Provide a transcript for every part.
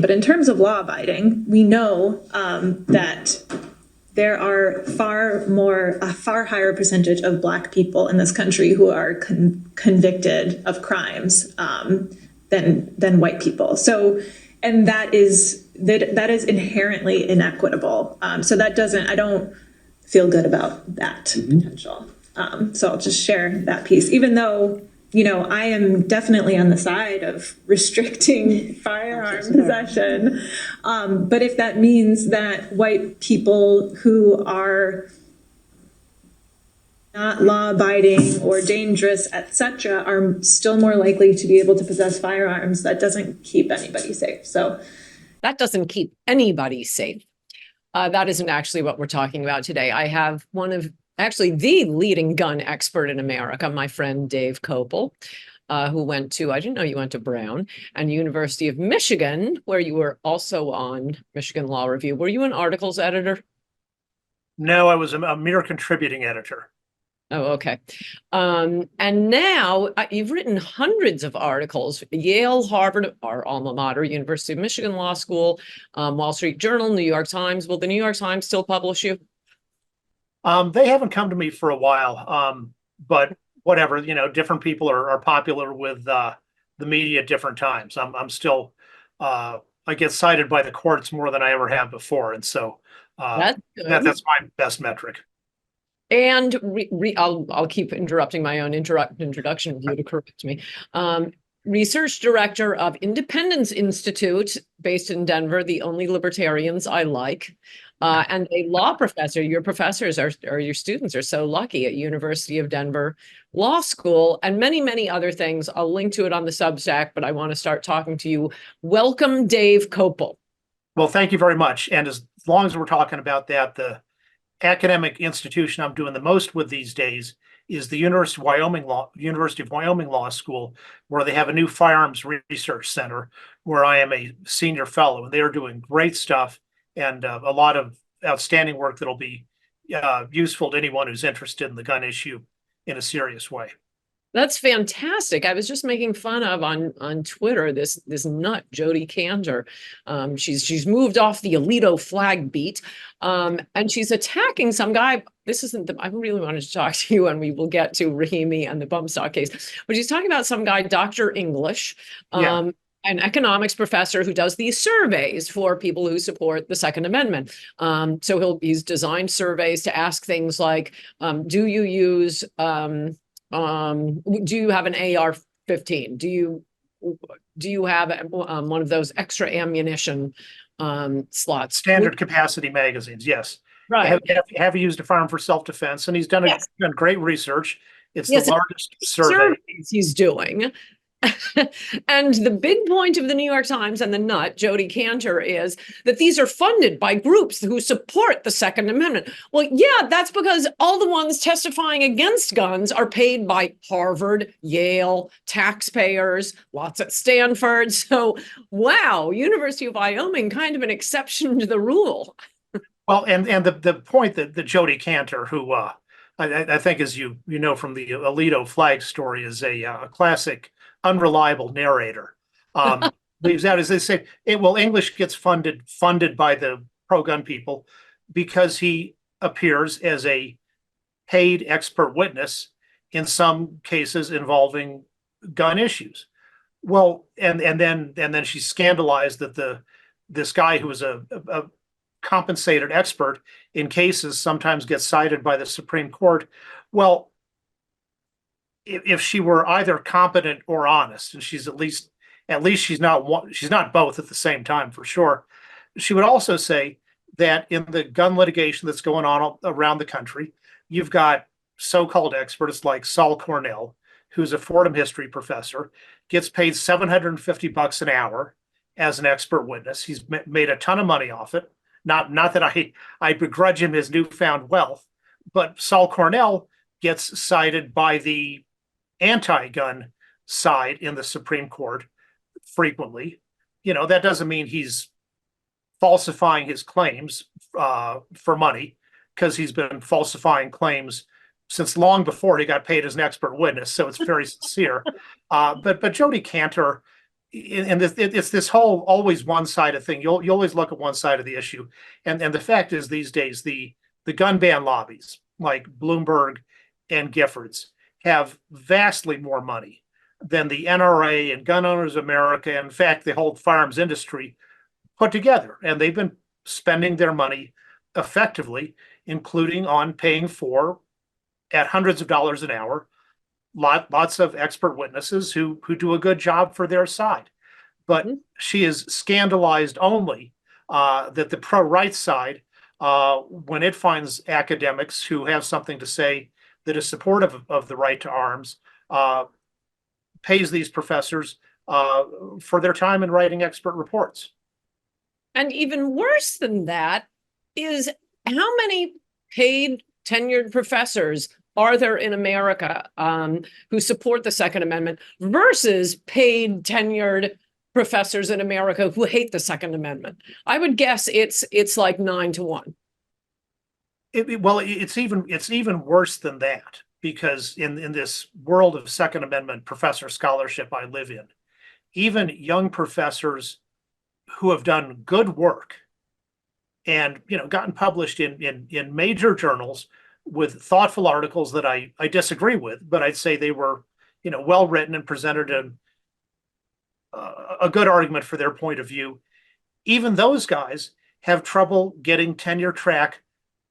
But in terms of law abiding, we know that there are a far higher percentage of Black people in this country who are convicted of crimes than white people. So, and that is inherently inequitable. So I don't feel good about that potential. So I'll just share that piece, even though, I am definitely on the side of restricting firearm possession. But if that means that white people who are not law-abiding or dangerous, etc., are still more likely to be able to possess firearms, that doesn't keep anybody safe. So that doesn't keep anybody safe. That isn't actually what we're talking about today. I have actually the leading gun expert in America, my friend Dave Kopel, who went to, I didn't know you went to Brown, and University of Michigan, where you were also on Michigan Law Review. Were you an articles editor? No, I was a mere contributing editor. Oh, okay. And now you've written hundreds of articles, Yale, Harvard, our alma mater, University of Michigan Law School, Wall Street Journal, New York Times. Will the New York Times still publish you? They haven't come to me for a while, but whatever, different people are popular with the media at different times. I'm still, I get cited by the courts more than I ever have before. And so that's my best metric. And I'll keep interrupting my own introduction of you to correct me. Research director of Independence Institute, based in Denver, the only libertarians I like, and a law professor. Your professors or your students are so lucky at University of Denver Law School, and many, many other things. I'll link to it on the Substack, but I want to start talking to you. Welcome, Dave Kopel. Well, thank you very much. And as long as we're talking about that, the academic institution I'm doing the most with these days is the University of Wyoming Law School, where they have a new firearms research center where I am a senior fellow, and they are doing great stuff and a lot of outstanding work that'll be useful to anyone who's interested in the gun issue in a serious way. That's fantastic. I was just making fun of on Twitter this nut Jody Cantor. She's moved off the Alito flag beat, and she's attacking some guy. This isn't I really wanted to talk to you, and we will get to Rahimi and the bump stock case. But she's talking about some guy, Dr. English, an economics professor who does these surveys for people who support the Second Amendment. So he's designed surveys to ask things like, do you use do you have an AR-15? Do you have one of those extra ammunition slots? Standard capacity magazines, yes. Right. Have you used a firearm for self-defense? And he's done great research. It's the largest survey he's doing. And the big point of the New York Times and the nut, Jody Cantor, is that these are funded by groups who support the Second Amendment. Well, yeah, that's because all the ones testifying against guns are paid by Harvard, Yale, taxpayers, lots at Stanford. So, wow, University of Wyoming, kind of an exception to the rule. Well, and the point that Jody Cantor, who I think, as you know from the Alito flag story, is a classic unreliable narrator. Leaves out, as they say, English gets funded by the pro-gun people because he appears as a paid expert witness in some cases involving gun issues. Well, and then she's scandalized that this guy who is a compensated expert in cases sometimes gets cited by the Supreme Court. Well, if she were either competent or honest, and she's at least she's not both at the same time for sure, she would also say that in the gun litigation that's going on around the country, you've got so-called experts like Saul Cornell, who's a Fordham history professor, gets paid $750 an hour as an expert witness. He's made a ton of money off it. Not that I begrudge him his newfound wealth, but Saul Cornell gets cited by the anti-gun side in the Supreme Court frequently. That doesn't mean he's falsifying his claims for money, because he's been falsifying claims since long before he got paid as an expert witness. So it's very sincere. But Jody Cantor and it's this whole always one-sided thing. You always look at one side of the issue, and the fact is these days the gun ban lobbies like Bloomberg and Giffords have vastly more money than the NRA and Gun Owners America, and in fact the whole firearms industry put together, and they've been spending their money effectively, including on paying for at hundreds of dollars an hour lots of expert witnesses who do a good job for their side. But she is scandalized only that the pro-rights side, when it finds academics who have something to say that is supportive of the right to arms, pays these professors for their time in writing expert reports. And even worse than that is how many paid tenured professors are there in America who support the Second Amendment versus paid tenured professors in America who hate the Second Amendment? I would guess it's like 9 to 1. Well, it's even worse than that, because in this world of Second Amendment professor scholarship I live in, even young professors who have done good work and gotten published in major journals with thoughtful articles that I disagree with, but I'd say they were well written and presented a good argument for their point of view. Even those guys have trouble getting tenure track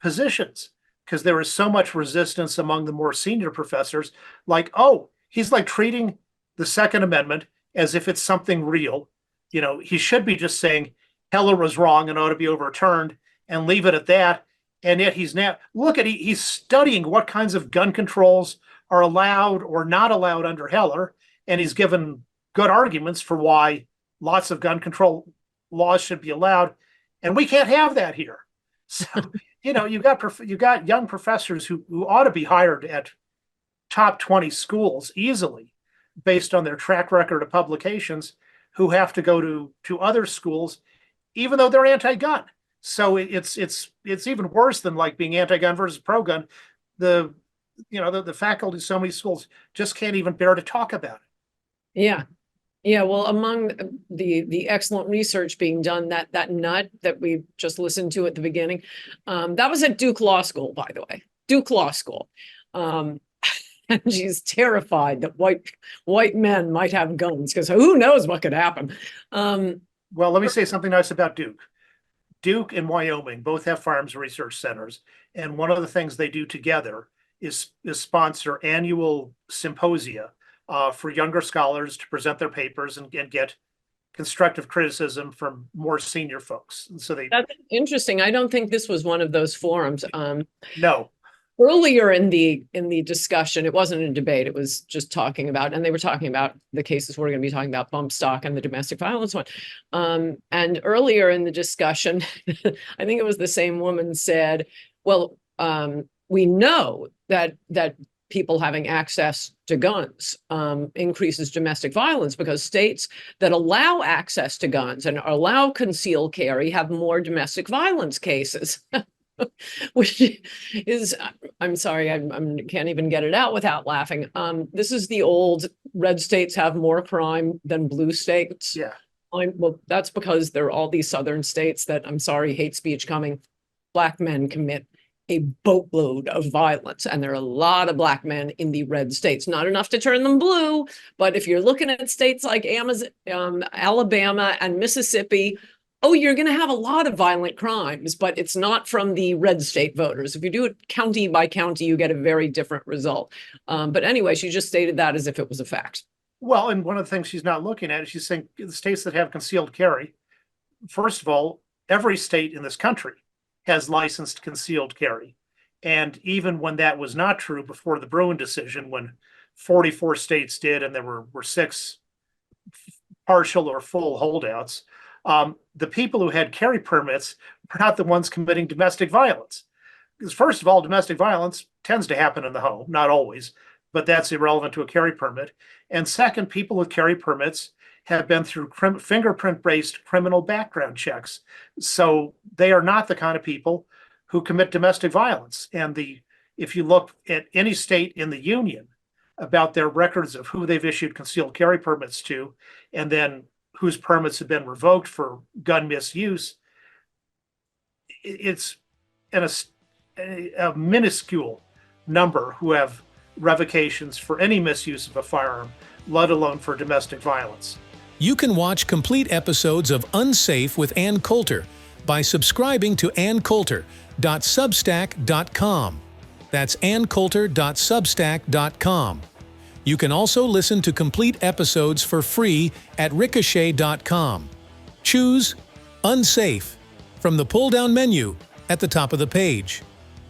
positions because there is so much resistance among the more senior professors. Like, oh, he's like treating the Second Amendment as if it's something real. He should be just saying Heller was wrong and ought to be overturned and leave it at that. And yet he's studying what kinds of gun controls are allowed or not allowed under Heller. And he's given good arguments for why lots of gun control laws should be allowed. And we can't have that here. So, you've got young professors who ought to be hired at top 20 schools easily based on their track record of publications, who have to go to other schools, even though they're anti-gun. So it's even worse than like being anti-gun versus pro-gun. The faculty, so many schools just can't even bear to talk about it. Yeah. Well, among the excellent research being done, that nut that we just listened to at the beginning, that was at Duke Law School, by the way, Duke Law School. And she's terrified that white men might have guns because who knows what could happen. Well, let me say something nice about Duke. Duke and Wyoming both have firearms research centers, and one of the things they do together is sponsor annual symposia for younger scholars to present their papers and get constructive criticism from more senior folks. And so that's interesting. I don't think this was one of those forums. No. Earlier in the discussion, it wasn't a debate, it was just talking about, and they were talking about the cases we're going to be talking about, bump stock and the domestic violence one. And earlier in the discussion, I think it was the same woman said, well, we know that people having access to guns increases domestic violence because states that allow access to guns and allow concealed carry have more domestic violence cases. Which is, I'm sorry, I can't even get it out without laughing. This is the old red states have more crime than blue states. Yeah. Well, that's because there are all these southern states that, I'm sorry, hate speech coming. Black men commit a boatload of violence, and there are a lot of black men in the red states. Not enough to turn them blue, but if you're looking at states like Alabama and Mississippi, oh, you're going to have a lot of violent crimes, but it's not from the red state voters. If you do it county by county, you get a very different result. But anyway, she just stated that as if it was a fact. Well, and one of the things she's not looking at is she's saying the states that have concealed carry, first of all, every state in this country has licensed concealed carry. And even when that was not true before the Bruin decision, when 44 states did and there were 6 partial or full holdouts, the people who had carry permits were not the ones committing domestic violence. Because first of all, domestic violence tends to happen in the home, not always, but that's irrelevant to a carry permit. And second, people with carry permits have been through fingerprint-based criminal background checks. So they are not the kind of people who commit domestic violence. And if you look at any state in the union, about their records of who they've issued concealed carry permits to, and then whose permits have been revoked for gun misuse, it's a minuscule number who have revocations for any misuse of a firearm, let alone for domestic violence. You can watch complete episodes of Unsafe with Ann Coulter by subscribing to anncoulter.substack.com. That's anncoulter.substack.com. You can also listen to complete episodes for free at Ricochet.com. Choose Unsafe from the pull-down menu at the top of the page.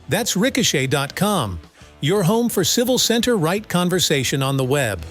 That's Ricochet.com, your home for civil center right conversation on the web.